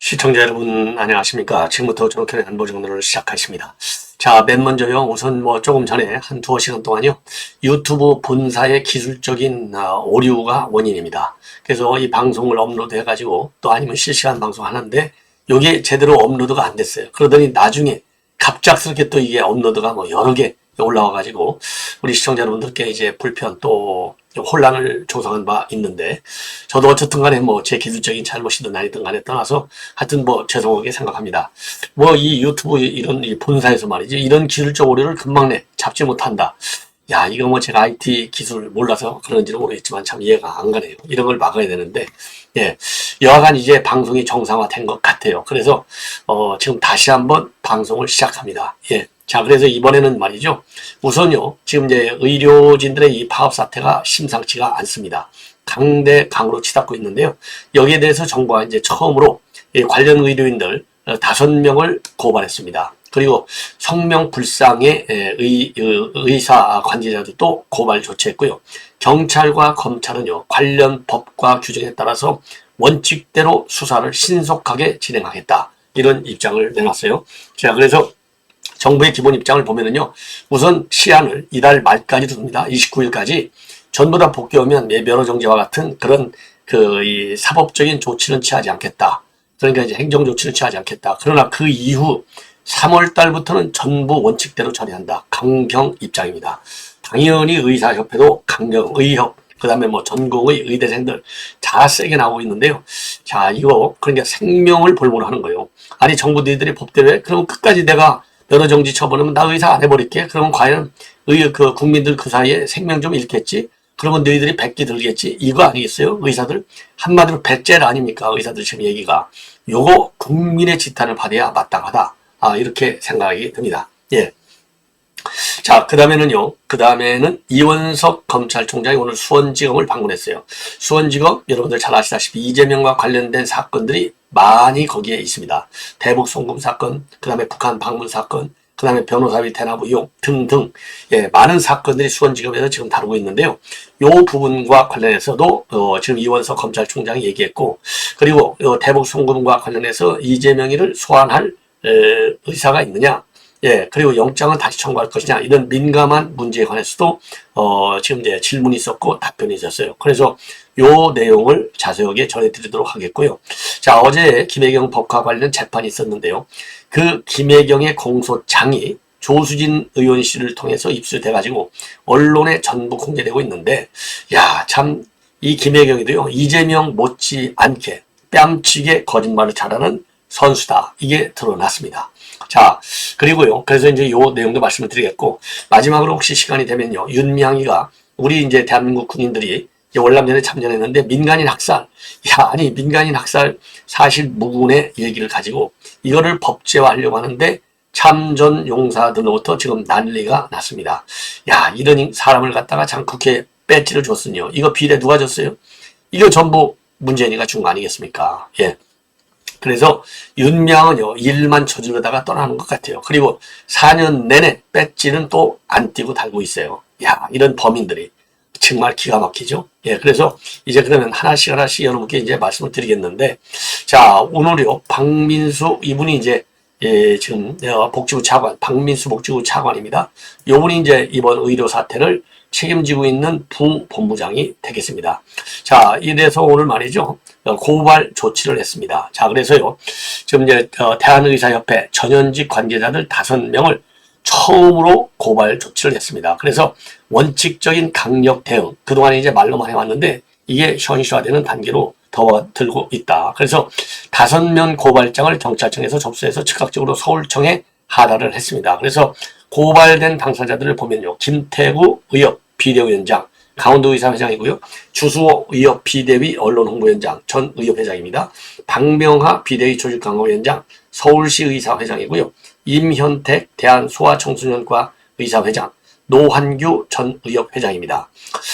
시청자 여러분 안녕하십니까. 지금부터 정확한 안보 정도를 시작하십니다. 자, 맨 먼저요. 우선 조금 전에 한 두어 시간 동안요. 유튜브 본사의 기술적인 오류가 원인입니다. 그래서 이 방송을 업로드 해가지고 또 아니면 실시간 방송 하는데 이게 제대로 업로드가 안 됐어요. 그러더니 나중에 갑작스럽게 또 이게 업로드가 여러 개 올라와가지고 우리 시청자 여러분들께 이제 불편 또 혼란을 조성한 바 있는데, 저도 어쨌든 간에 제 기술적인 잘못이든 아니든 간에 떠나서 하여튼 죄송하게 생각합니다. 이 유튜브 이런 이 본사에서 말이지 이런 기술적 오류를 금방 잡지 못한다. 야, 이거 제가 IT 기술 몰라서 그런지는 모르겠지만 참 이해가 안 가네요. 이런 걸 막아야 되는데, 예, 여하간 이제 방송이 정상화된 것 같아요. 그래서 지금 다시 한번 방송을 시작합니다. 예. 자, 그래서 이번에는 말이죠. 우선요, 지금 이제 의료진들의 이 파업 사태가 심상치가 않습니다. 강대강으로 치닫고 있는데요. 여기에 대해서 정부가 이제 처음으로 관련 의료인들 5명을 고발했습니다. 그리고 성명불상의 의사 관계자들도 고발 조치했고요. 경찰과 검찰은요, 관련 법과 규정에 따라서 원칙대로 수사를 신속하게 진행하겠다. 이런 입장을 내놨어요. 자, 그래서 정부의 기본 입장을 보면은요, 우선 시한을 이달 말까지 둡니다. 29일까지 전부 다 복귀하면 면허정지와 같은 그런 이 사법적인 조치는 취하지 않겠다. 그러니까 이제 행정 조치는 취하지 않겠다. 그러나 그 이후 3월 달부터는 전부 원칙대로 처리한다. 강경 입장입니다. 당연히 의사협회도 강경, 의협, 그 다음에 전공의 의대생들 다 세게 나오고 있는데요. 자, 이거 그러니까 생명을 볼모로 하는 거예요. 아니, 정부 너희들이 법대로 해? 그럼 끝까지 내가 면허정지 처분하면 나 의사 안 해버릴게. 그러면 과연 국민들 그 사이에 생명 좀 잃겠지? 그러면 너희들이 백기 들겠지? 이거 아니겠어요? 의사들? 한마디로 배째를 아닙니까? 의사들 지금 얘기가. 요거 국민의 지탄을 받아야 마땅하다. 이렇게 생각이 듭니다. 예. 자, 그 다음에는 이원석 검찰총장이 오늘 수원지검을 방문했어요. 수원지검, 여러분들 잘 아시다시피 이재명과 관련된 사건들이 많이 거기에 있습니다. 대북 송금 사건, 그 다음에 북한 방문 사건, 그 다음에 변호사비 대납 의혹 등등, 예, 많은 사건들이 수원지검에서 지금 다루고 있는데요. 요 부분과 관련해서도 지금 이원석 검찰총장이 얘기했고, 그리고 대북 송금과 관련해서 이재명이를 소환할 의사가 있느냐, 예, 그리고 영장은 다시 청구할 것이냐, 이런 민감한 문제에 관해서도 지금 이제 질문이 있었고 답변이 있었어요. 그래서 요 내용을 자세하게 전해드리도록 하겠고요. 자, 어제 김혜경 법과 관련 재판이 있었는데요. 그 김혜경의 공소장이 조수진 의원 씨를 통해서 입수돼가지고 언론에 전부 공개되고 있는데, 야, 참 이 김혜경이도요, 이재명 못지 않게 뺨치게 거짓말을 잘하는 선수다. 이게 드러났습니다. 자, 그리고요, 그래서 이제 요 내용도 말씀을 드리겠고, 마지막으로 혹시 시간이 되면요, 윤미향이가 우리 이제 대한민국 군인들이 이제 월남전에 참전했는데 민간인 학살, 야, 아니, 민간인 학살 사실 무근의 얘기를 가지고 이거를 법제화하려고 하는데 참전 용사들로부터 지금 난리가 났습니다. 야, 이런 사람을 갖다가 참 국회에 배지를 줬으니요. 이거 비례 누가 줬어요? 이거 전부 문재인이가 준 거 아니겠습니까? 예. 그래서 윤미향은요, 일만 저지르다가 떠나는 것 같아요. 그리고 4년 내내 배지는 또 안 띄고 달고 있어요. 야, 이런 범인들이 정말 기가 막히죠. 예, 그래서 이제 그러면 하나씩 여러분께 이제 말씀을 드리겠는데, 자, 오늘요, 박민수 이분이 이제 지금 복지부 차관, 박민수 복지부 차관입니다. 이분이 이제 이번 의료 사태를 책임지고 있는 부본부장이 되겠습니다. 자, 이래서 오늘 말이죠, 고발 조치를 했습니다. 자, 그래서요, 지금 이제 대한의사협회 전현직 관계자들 5명을 처음으로 고발 조치를 했습니다. 그래서 원칙적인 강력 대응, 그동안에 이제 말로만 해왔는데 이게 현실화되는 단계로 더 들고 있다. 그래서 5명 고발장을 경찰청에서 접수해서 즉각적으로 서울청에 하달을 했습니다. 그래서 고발된 당사자들을 보면요, 김태구 의협 비대위원장, 강원도의사 회장이고요. 주수호 의협 비대위 언론홍보위원장, 전 의협 회장입니다. 박명하 비대위 조직강화위원장, 서울시 의사 회장이고요. 임현택 대한소아청소년과 의사 회장, 노한규 전 의협 회장입니다.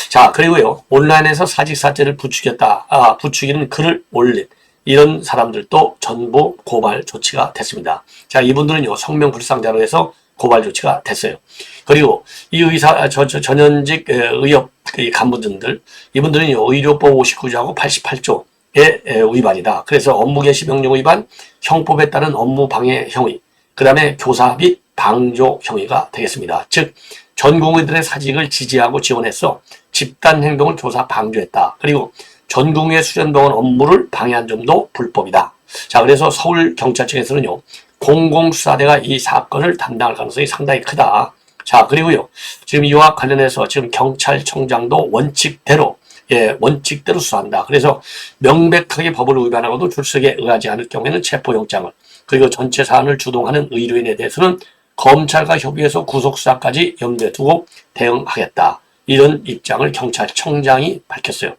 자, 그리고요, 온라인에서 사직사죄를 부추기는 글을 올린 이런 사람들도 전부 고발 조치가 됐습니다. 자, 이분들은요, 성명불상자로 해서 고발 조치가 됐어요. 그리고 이 전현직 의협 간부들, 이분들은 의료법 59조하고 88조, 위반이다. 그래서 업무 개시 명령 위반, 형법에 따른 업무 방해 행위, 그 다음에 교사 및 방조 행위가 되겠습니다. 즉 전공의들의 사직을 지지하고 지원해서 집단 행동을 교사 방조했다. 그리고 전공의 수련병원 업무를 방해한 점도 불법이다. 자, 그래서 서울경찰청에서는요, 공공수사대가 이 사건을 담당할 가능성이 상당히 크다. 자, 그리고요, 지금 이와 관련해서 지금 경찰청장도 원칙대로 수사한다. 그래서 명백하게 법을 위반하고도 출석에 응하지 않을 경우에는 체포영장을, 그리고 전체 사안을 주동하는 의료인에 대해서는 검찰과 협의해서 구속수사까지 염두에 두고 대응하겠다. 이런 입장을 경찰청장이 밝혔어요.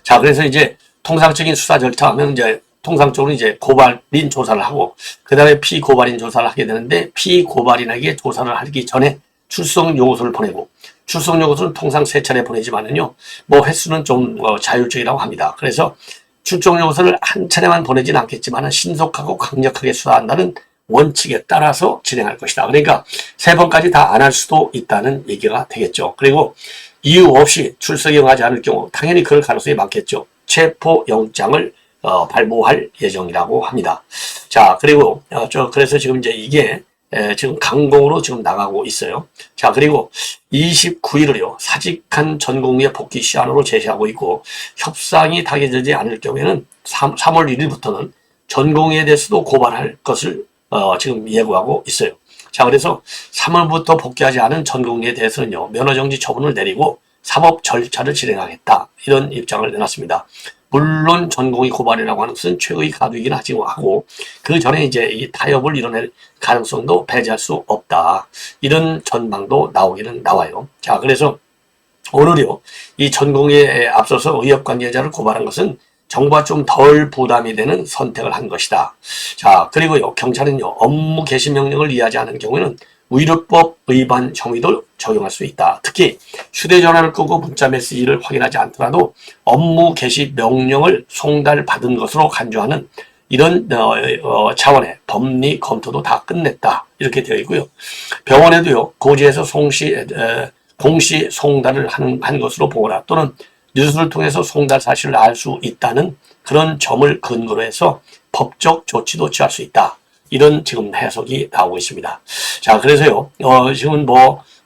자, 그래서 이제 통상적인 수사 절차 하면 이제 통상적으로 이제 고발인 조사를 하고, 그 다음에 피고발인 조사를 하게 되는데, 피고발인에게 조사를 하기 전에 출석 요구서를 보내고, 출석 요구서는 통상 3차례 보내지만은요, 뭐 횟수는 좀 자율적이라고 합니다. 그래서 출석 요구서를 한 차례만 보내진 않겠지만 신속하고 강력하게 수사한다는 원칙에 따라서 진행할 것이다. 그러니까 3번까지 다 안 할 수도 있다는 얘기가 되겠죠. 그리고 이유 없이 출석에 응하지 않을 경우 당연히 그럴 가능성이 많겠죠. 체포영장을 발부할 예정이라고 합니다. 자, 그리고 그래서 지금 이제 이게 지금 강공으로 지금 나가고 있어요. 자, 그리고 29일을요, 사직한 전공의의 복귀 시한으로 제시하고 있고, 협상이 타개되지 않을 경우에는 3월 1일부터는 전공의에 대해서도 고발할 것을 지금 예고하고 있어요. 자, 그래서 3월부터 복귀하지 않은 전공의에 대해서는요, 면허정지 처분을 내리고 사법 절차를 진행하겠다. 이런 입장을 내놨습니다. 물론 전공의 고발이라고 하는 것은 최고의 가두이긴 하고, 그 전에 이제 이 타협을 이뤄낼 가능성도 배제할 수 없다. 이런 전망도 나오기는 나와요. 자, 그래서 오늘요, 이 전공의에 앞서서 의협 관계자를 고발한 것은 정부가 좀 덜 부담이 되는 선택을 한 것이다. 자, 그리고요, 경찰은요, 업무 개시 명령을 이해하지 않은 경우에는 의료법 위반 형의도 적용할 수 있다. 특히 휴대전화를 끄고 문자 메시지를 확인하지 않더라도 업무 개시 명령을 송달받은 것으로 간주하는 이런 차원의 법리 검토도 다 끝냈다. 이렇게 되어 있고요. 병원에도요, 고지에서 공시 송달을 한 것으로 보거나 또는 뉴스를 통해서 송달 사실을 알 수 있다는 그런 점을 근거로 해서 법적 조치도 취할 수 있다. 이런 지금 해석이 나오고 있습니다. 자, 그래서요, 지금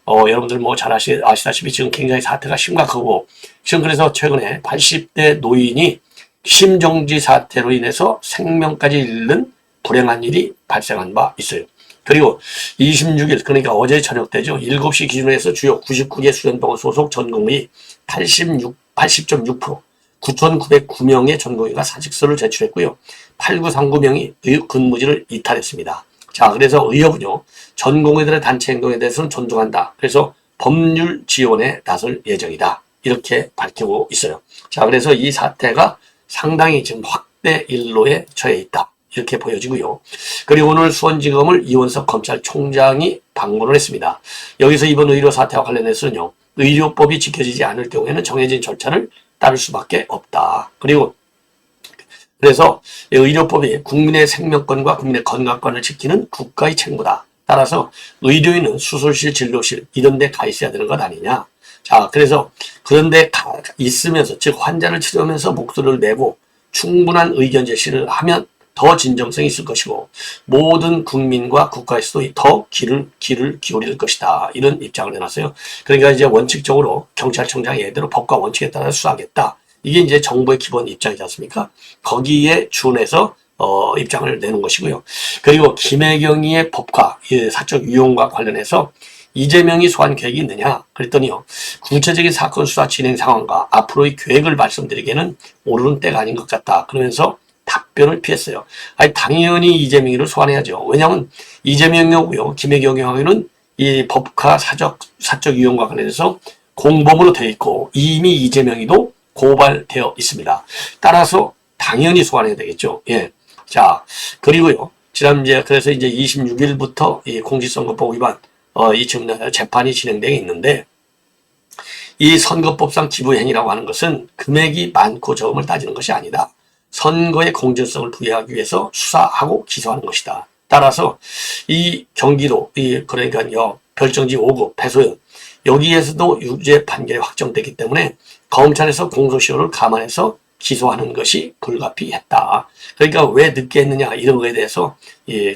여러분들 잘 아시다시피 지금 굉장히 사태가 심각하고, 지금 그래서 최근에 80대 노인이 심정지 사태로 인해서 생명까지 잃는 불행한 일이 발생한 바 있어요. 그리고 26일, 그러니까 어제 저녁 때죠. 7시 기준으로 해서 주요 99개 수련병원 소속 전공의 80.6%, 9,909명의 전공의가 사직서를 제출했고요. 8,939명이 의혹 근무지를 이탈했습니다. 자, 그래서 의협은요, 전공의들의 단체 행동에 대해서는 존중한다. 그래서 법률 지원에 나설 예정이다. 이렇게 밝히고 있어요. 자, 그래서 이 사태가 상당히 지금 확대 일로에 처해 있다. 이렇게 보여지고요. 그리고 오늘 수원지검을 이원석 검찰총장이 방문을 했습니다. 여기서 이번 의료 사태와 관련해서는요, 의료법이 지켜지지 않을 경우에는 정해진 절차를 따를 수밖에 없다. 그래서 의료법이 국민의 생명권과 국민의 건강권을 지키는 국가의 책무다. 따라서 의료인은 수술실, 진료실 이런 데 가 있어야 되는 것 아니냐. 자, 그래서 그런 데 있으면서, 즉 환자를 치료하면서 목소리를 내고 충분한 의견 제시를 하면 더 진정성이 있을 것이고, 모든 국민과 국가에서도 더 귀를 기울일 것이다. 이런 입장을 내놨어요. 그러니까 이제 원칙적으로 경찰청장이 예대로 법과 원칙에 따라 수사하겠다. 이게 이제 정부의 기본 입장이지 않습니까? 거기에 준해서 입장을 내는 것이고요. 그리고 김혜경이의 법과 사적 유용과 관련해서 이재명이 소환 계획이 있느냐? 그랬더니요, 구체적인 사건 수사 진행 상황과 앞으로의 계획을 말씀드리기에는 오르는 때가 아닌 것 같다. 그러면서 답변을 피했어요. 아니, 당연히 이재명이를 소환해야죠. 왜냐하면 이재명이고요, 김혜경이하고는 이 법과 사적 유용과 관련해서 공범으로 되어 있고 이미 이재명이도 고발되어 있습니다. 따라서 당연히 소환해야 되겠죠. 예. 자, 그리고요, 그래서 이제 26일부터 이 공직선거법 위반 이 지금 재판이 진행되어 있는데, 이 선거법상 기부행위라고 하는 것은 금액이 많고 적음을 따지는 것이 아니다. 선거의 공정성을 부여하기 위해서 수사하고 기소하는 것이다. 따라서 이 경기도, 그러니까요, 별정지 5급, 패소연, 여기에서도 유죄 판결이 확정됐기 때문에 검찰에서 공소시효를 감안해서 기소하는 것이 불가피했다. 그러니까 왜 늦게 했느냐 이런 거에 대해서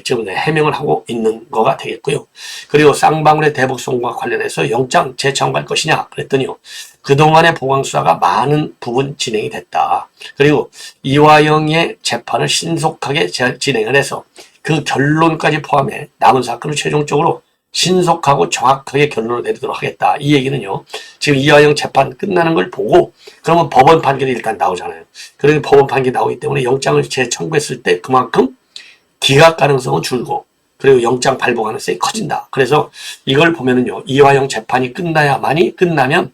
지금 해명을 하고 있는 거가 되겠고요. 그리고 쌍방울의 대북송과 관련해서 영장 재청구할 것이냐 그랬더니요. 그동안의 보강수사가 많은 부분 진행이 됐다. 그리고 이화영의 재판을 신속하게 진행을 해서 그 결론까지 포함해 남은 사건을 최종적으로 신속하고 정확하게 결론을 내리도록 하겠다. 이 얘기는요. 지금 이화영 재판 끝나는 걸 보고 그러면 법원 판결이 일단 나오잖아요. 그러니 법원 판결이 나오기 때문에 영장을 재청구했을 때 그만큼 기각 가능성은 줄고 그리고 영장 발부 가능성이 커진다. 그래서 이걸 보면은요. 이화영 재판이 끝나면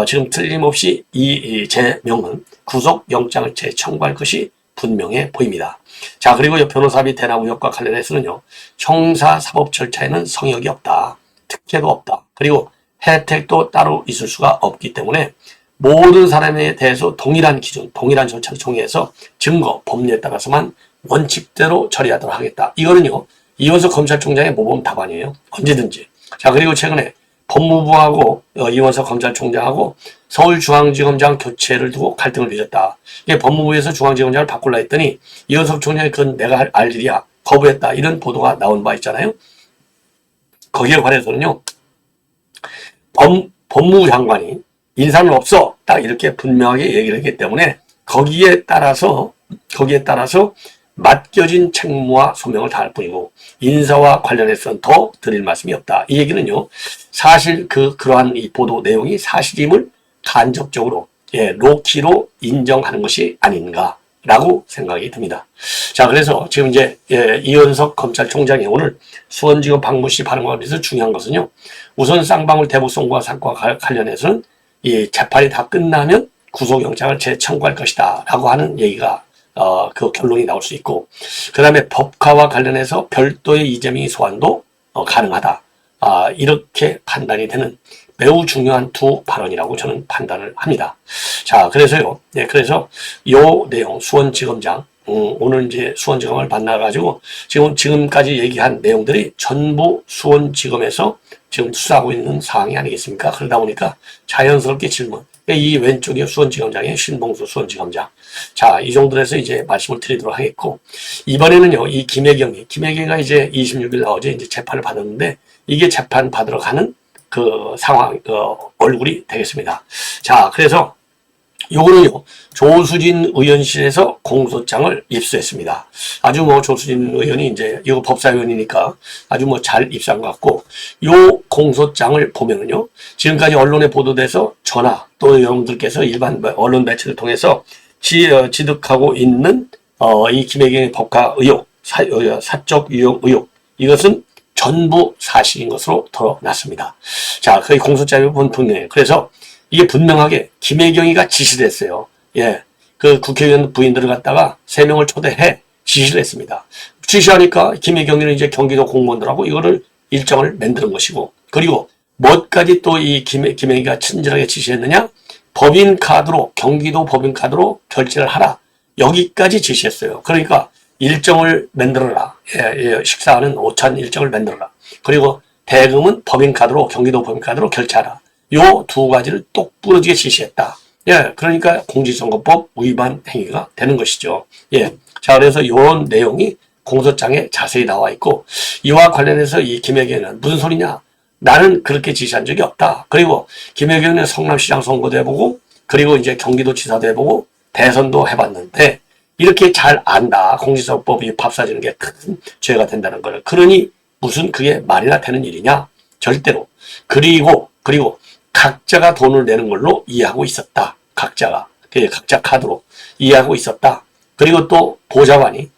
지금 틀림없이 이 재명은 구속 영장을 재청구할 것이 분명해 보입니다. 자, 그리고 변호사비 대납 의혹과 관련해서는요. 형사사법 절차에는 성역이 없다. 특혜도 없다. 그리고 혜택도 따로 있을 수가 없기 때문에 모든 사람에 대해서 동일한 기준, 동일한 절차를 정의해서 증거, 법률에 따라서만 원칙대로 처리하도록 하겠다. 이거는요. 이원석 검찰총장의 모범 답안이에요. 언제든지. 자, 그리고 최근에 법무부하고 이원석 검찰총장하고 서울중앙지검장 교체를 두고 갈등을 빚었다. 이게 법무부에서 중앙지검장을 바꾸려 했더니 이원석 총장이 그건 내가 알 일이야. 거부했다. 이런 보도가 나온 바 있잖아요. 거기에 관해서는요. 법무부 장관이 인사는 없어. 딱 이렇게 분명하게 얘기를 했기 때문에 거기에 따라서 맡겨진 책무와 소명을 다할 뿐이고 인사와 관련해서는 더 드릴 말씀이 없다. 이 얘기는요. 사실 그러한 이 보도 내용이 사실임을 간접적으로 로키로 인정하는 것이 아닌가라고 생각이 듭니다. 자, 그래서 지금 이제 이원석 검찰총장이 오늘 수원지검 박모씨 발언과 관련해서 중요한 것은요. 우선 쌍방울 대북송과 사건과 관련해서는 이 재판이 다 끝나면 구속영장을 재청구할 것이다 라고 하는 얘기가 그 결론이 나올 수 있고 그 다음에 법카와 관련해서 별도의 이재명의 소환도 가능하다. 이렇게 판단이 되는 매우 중요한 두 발언이라고 저는 판단을 합니다. 자, 그래서요. 그래서 요 내용 수원지검장 오늘 이제 수원지검을 만나가지고 지금까지 얘기한 내용들이 전부 수원지검에서 지금 수사하고 있는 사항이 아니겠습니까? 그러다 보니까 자연스럽게 질문. 이 왼쪽이 수원지검장의 신봉수 수원지검장. 자, 이 정도로 해서 이제 말씀을 드리도록 하겠고, 이번에는요, 이 김혜경이가 이제 26일 어제 이제 재판을 받았는데, 이게 재판 받으러 가는 그 상황, 얼굴이 되겠습니다. 자, 그래서 요거는요, 조수진 의원실에서 공소장을 입수했습니다. 아주 조수진 의원이 이제, 이거 법사위원이니까 아주 잘 입수한 것 같고, 요 공소장을 보면은요, 지금까지 언론에 보도돼서 전화, 또 여러분들께서 일반 언론 매체를 통해서 지득하고 있는, 이 김혜경의 법카 의혹, 사적 유용 의혹, 이것은 전부 사실인 것으로 드러났습니다. 자, 그 공소장을 보면 분명해요. 그래서 이게 분명하게 김혜경이가 지시를 했어요. 그 국회의원 부인들을 갖다가 3명을 초대해 지시를 했습니다. 지시하니까 김혜경이는 이제 경기도 공무원들하고 이거를 일정을 만드는 것이고, 그리고 뭐까지 또 이 김혜경이가 친절하게 지시했느냐? 법인카드로, 경기도 법인카드로 결제를 하라. 여기까지 지시했어요. 그러니까 일정을 만들어라. 식사하는 오찬 일정을 만들어라. 그리고 대금은 법인카드로, 경기도 법인카드로 결제하라. 요 두 가지를 똑부러지게 지시했다. 그러니까 공직선거법 위반 행위가 되는 것이죠. 자, 그래서 이런 내용이 공소장에 자세히 나와 있고, 이와 관련해서 이 김혜경은 무슨 소리냐? 나는 그렇게 지시한 적이 없다. 그리고 김혜경은 성남시장 선거도 해보고, 그리고 이제 경기도지사도 해보고, 대선도 해봤는데, 이렇게 잘 안다. 공직선거법이 밥사주는 게 큰 죄가 된다는 걸. 그러니 무슨 그게 말이나 되는 일이냐? 절대로. 그리고 각자가 돈을 내는 걸로 이해하고 있었다. 각자 카드로 이해하고 있었다. 그리고 또 보좌관이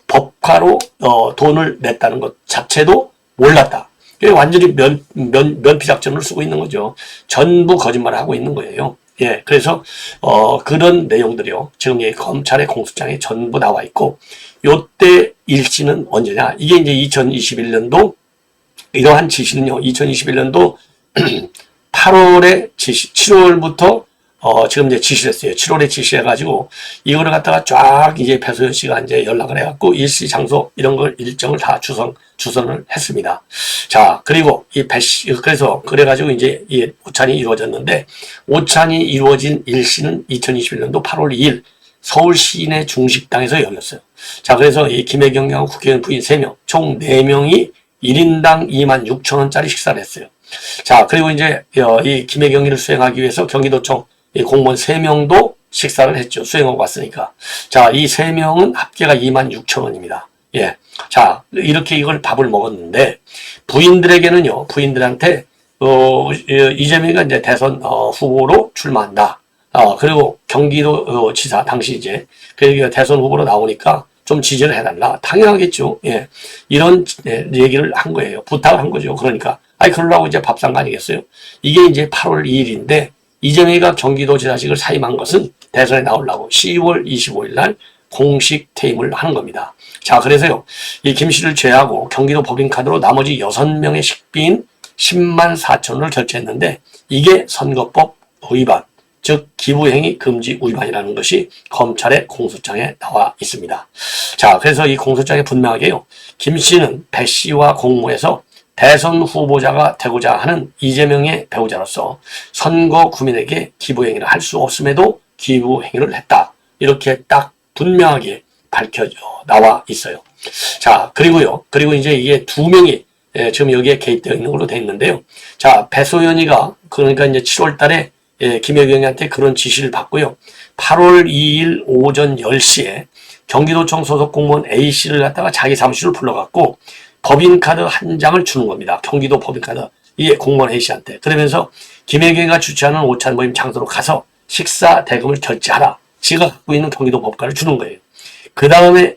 법카로 돈을 냈다는 것 자체도 몰랐다. 완전히 면피작전을 쓰고 있는 거죠. 전부 거짓말을 하고 있는 거예요. 그래서 그런 내용들이요. 지금 이 검찰의 공소장에 전부 나와 있고, 요때 일시는 언제냐? 이게 이제 2021년도 이러한 지시는요. 2021년도 8월에 지시, 7월부터 지금 이제 지시를 했어요. 7월에 지시해가지고 이거를 갖다가 쫙 이제 배소연 씨가 이제 연락을 해갖고 일시 장소 이런 걸 일정을 다 주선을 했습니다. 자, 그리고 그래서 그래가지고 이제 이 오찬이 이루어졌는데, 오찬이 이루어진 일시는 2021년도 8월 2일 서울 시내 중식당에서 열렸어요. 자, 그래서 이 김혜경하고 국회의원 부인 3명, 총 4명이 1인당 26,000원짜리 식사를 했어요. 자, 그리고 이제 이 김혜경이를 수행하기 위해서 경기도청 공무원 3명도 식사를 했죠. 수행하고 왔으니까. 자, 이 3명은 합계가 26,000원입니다. 예. 자, 이렇게 이걸 밥을 먹었는데, 부인들에게는요, 부인들한테, 이재명이가 이제 대선, 후보로 출마한다. 그리고 경기도, 지사, 당시 이제, 그 대선 후보로 나오니까 좀 지지를 해달라. 당연하겠죠. 예. 이런 얘기를 한 거예요. 부탁을 한 거죠. 그러니까. 그러려고 이제 밥상 거 아니겠어요? 이게 이제 8월 2일인데, 이재명이가 경기도지사직을 사임한 것은 대선에 나오려고 10월 25일 날 공식 퇴임을 하는 겁니다. 자, 그래서요, 이 김 씨를 제외하고 경기도 법인카드로 나머지 6명의 식비인 10만 4천 원을 결제했는데, 이게 선거법 위반, 즉 기부행위 금지 위반이라는 것이 검찰의 공소장에 나와 있습니다. 자, 그래서 이 공소장에 분명하게요, 김 씨는 배 씨와 공모해서 대선 후보자가 되고자 하는 이재명의 배우자로서 선거 구민에게 기부행위를 할 수 없음에도 기부행위를 했다. 이렇게 딱 분명하게 밝혀져 나와 있어요. 자, 그리고 이제 이게 2명이 지금 여기에 개입되어 있는 걸로 되어 있는데요. 자, 배소연이가 그러니까 이제 7월 달에 김혜경한테 그런 지시를 받고요. 8월 2일 오전 10시에 경기도청 소속 공무원 A씨를 갖다가 자기 사무실을 불러갖고 법인카드 한 장을 주는 겁니다. 경기도 법인카드. 이게 공무원 A씨한테. 그러면서 김혜경이가 주최하는 오찬 모임 장소로 가서 식사 대금을 결제하라. 지가 갖고 있는 경기도 법카를 주는 거예요. 그 다음에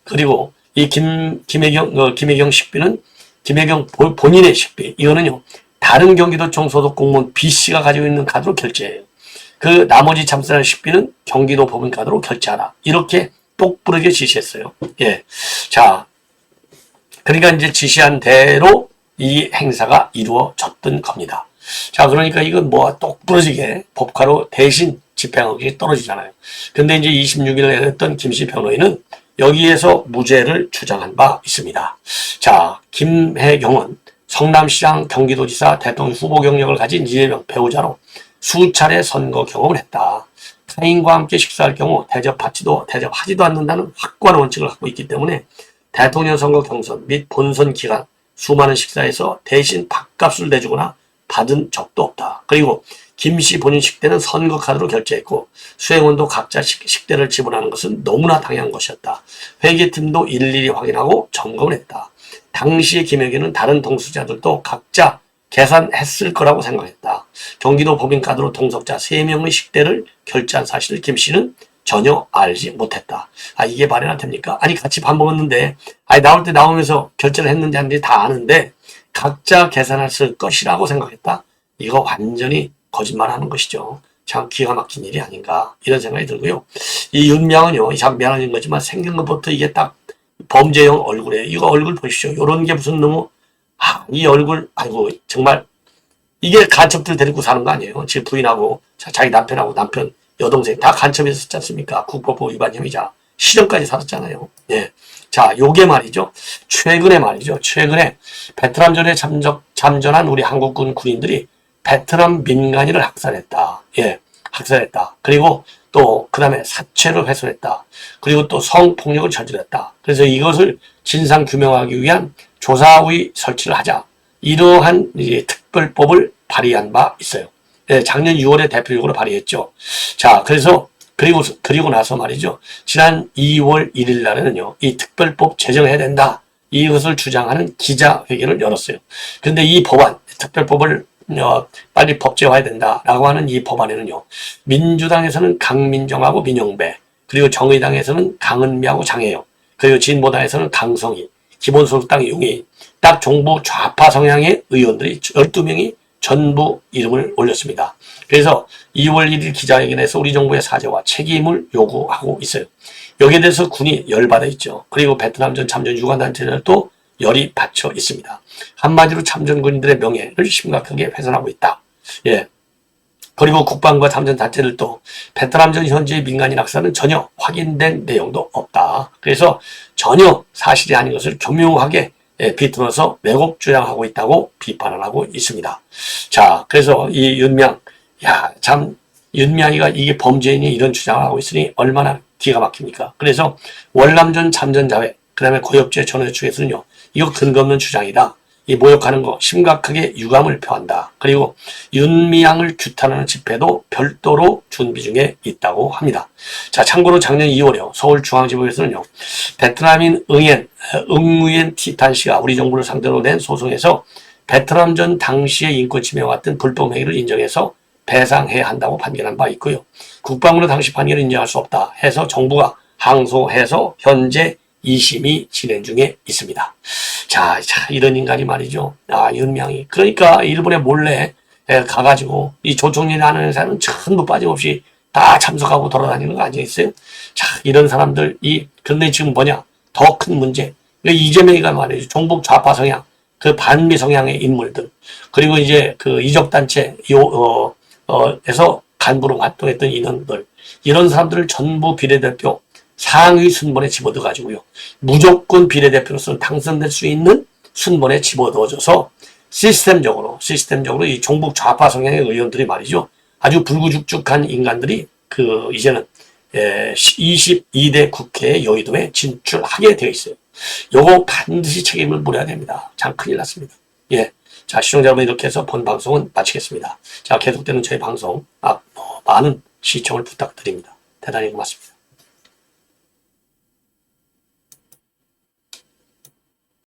그리고 이 김혜경 식비는 김혜경 본인의 식비. 이거는요, 다른 경기도청 소속 공무원 B씨가 가지고 있는 카드로 결제해요. 그 나머지 참선할 식비는 경기도 법인카드로 결제하라. 이렇게 똑부러지게 지시했어요. 예. 자, 그러니까 이제 지시한 대로 이 행사가 이루어졌던 겁니다. 자, 그러니까 이건 뭐 똑부러지게 법카로 대신 집행하기 떨어지잖아요. 근데 이제 26일에 내렸던 김씨 변호인은 여기에서 무죄를 주장한 바 있습니다. 자, 김혜경은 성남시장, 경기도지사, 대통령 후보 경력을 가진 이재명 배우자로 수차례 선거 경험을 했다. 타인과 함께 식사할 경우 대접하지도 않는다는 확고한 원칙을 갖고 있기 때문에 대통령 선거 경선 및 본선 기간 수많은 식사에서 대신 밥값을 내주거나 받은 적도 없다. 그리고 김씨 본인 식대는 선거카드로 결제했고 수행원도 각자 식대를 지불하는 것은 너무나 당연한 것이었다. 회계팀도 일일이 확인하고 점검을 했다. 당시의 김혜경은 다른 동수자들도 각자 계산했을 거라고 생각했다. 경기도 법인카드로 동석자 3명의 식대를 결제한 사실을 김씨는 전혀 알지 못했다. 이게 말이나 됩니까? 아니, 같이 밥 먹었는데, 나올 때 나오면서 결제를 했는지 안 했는지 다 아는데, 각자 계산했을 것이라고 생각했다. 이거 완전히 거짓말 하는 것이죠. 참 기가 막힌 일이 아닌가, 이런 생각이 들고요. 이 윤명은요, 참 미안한 거지만 생긴 것부터 이게 딱 범죄형 얼굴이에요. 이거 얼굴 보십시오. 요런 게 무슨 너무, 이 얼굴, 정말, 이게 간첩들 데리고 사는 거 아니에요. 지 부인하고, 자기 남편하고 남편, 여동생 다 간첩에서 썼지 않습니까? 국법법 위반 혐의자. 실형까지 살았잖아요. 예. 자, 요게 말이죠. 최근에 베트남전에 참전한 우리 한국군 군인들이 베트남 민간인을 학살했다. 예. 학살했다. 그리고 또, 그 다음에 사체를 훼손했다. 그리고 또 성폭력을 저질렀다. 그래서 이것을 진상규명하기 위한 조사위 설치를 하자. 이러한 이제 특별법을 발의한 바 있어요. 네, 작년 6월에 대표적으로 발의했죠. 자, 그리고 나서 말이죠. 지난 2월 1일 날에는요, 이 특별법 제정해야 된다. 이것을 주장하는 기자회견을 열었어요. 근데 이 법안, 특별법을 빨리 법제화해야 된다라고 하는 이 법안에는요, 민주당에서는 강민정하고 민영배, 그리고 정의당에서는 강은미하고 장혜영, 그리고 진보당에서는 강성희, 기본소득당 용희, 딱 정부 좌파 성향의 의원들이 12명이 전부 이름을 올렸습니다. 그래서 2월 1일 기자회견에서 우리 정부의 사죄와 책임을 요구하고 있어요. 여기에 대해서 군이 열받아 있죠. 그리고 베트남전 참전 유관단체들도 열이 받쳐 있습니다. 한마디로 참전 군인들의 명예를 심각하게 훼손하고 있다. 예. 그리고 국방과 참전 단체들도 베트남전 현지의 민간인 학살은 전혀 확인된 내용도 없다. 그래서 전혀 사실이 아닌 것을 교묘하게 비틀어서 왜곡 주장하고 있다고 비판을 하고 있습니다. 자, 그래서 이 윤명, 참 윤미향이가 이게 범죄인이 이런 주장을 하고 있으니 얼마나 기가 막힙니까? 그래서 월남전 참전자회, 그 다음에 고엽제 전원 측에서는요, 이거 근거 없는 주장이다. 이 모욕하는 거 심각하게 유감을 표한다. 그리고 윤미향을 규탄하는 집회도 별도로 준비 중에 있다고 합니다. 자, 참고로 작년 2월에요. 서울중앙지법에서는요, 베트남인 응우엔 티탄 씨가 우리 정부를 상대로 낸 소송에서 베트남전 당시의 인권 침해와 같은 불법 행위를 인정해서 배상해야 한다고 판결한 바 있고요. 국방부는 당시 판결을 인정할 수 없다 해서 정부가 항소해서 현재 2심이 진행 중에 있습니다. 자, 이런 인간이 말이죠. 윤명이. 그러니까 일본에 몰래 가가지고 이 조총리라는 사람은 전부 빠짐없이 다 참석하고 돌아다니는 거 아니겠어요? 자, 이런 사람들, 근데 지금 뭐냐? 더 큰 문제. 이재명이가 말이죠. 종북 좌파 성향, 그 반미 성향의 인물들. 그리고 이제 그 이적단체, 에서 간부로 활동했던 인원들. 이런 사람들을 전부 비례대표 상위 순번에 집어넣어 가지고요. 무조건 비례대표로서는 당선될 수 있는 순번에 집어넣어줘서 시스템적으로 이 종북 좌파 성향의 의원들이 말이죠. 아주 불구죽죽한 인간들이 이제는 22대 국회 여의도에 진출하게 되어 있어요. 요거 반드시 책임을 물어야 됩니다. 참 큰일 났습니다. 예. 자, 시청자 여러분, 이렇게 해서 본 방송은 마치겠습니다. 자, 계속되는 저희 방송, 많은 시청을 부탁드립니다. 대단히 고맙습니다.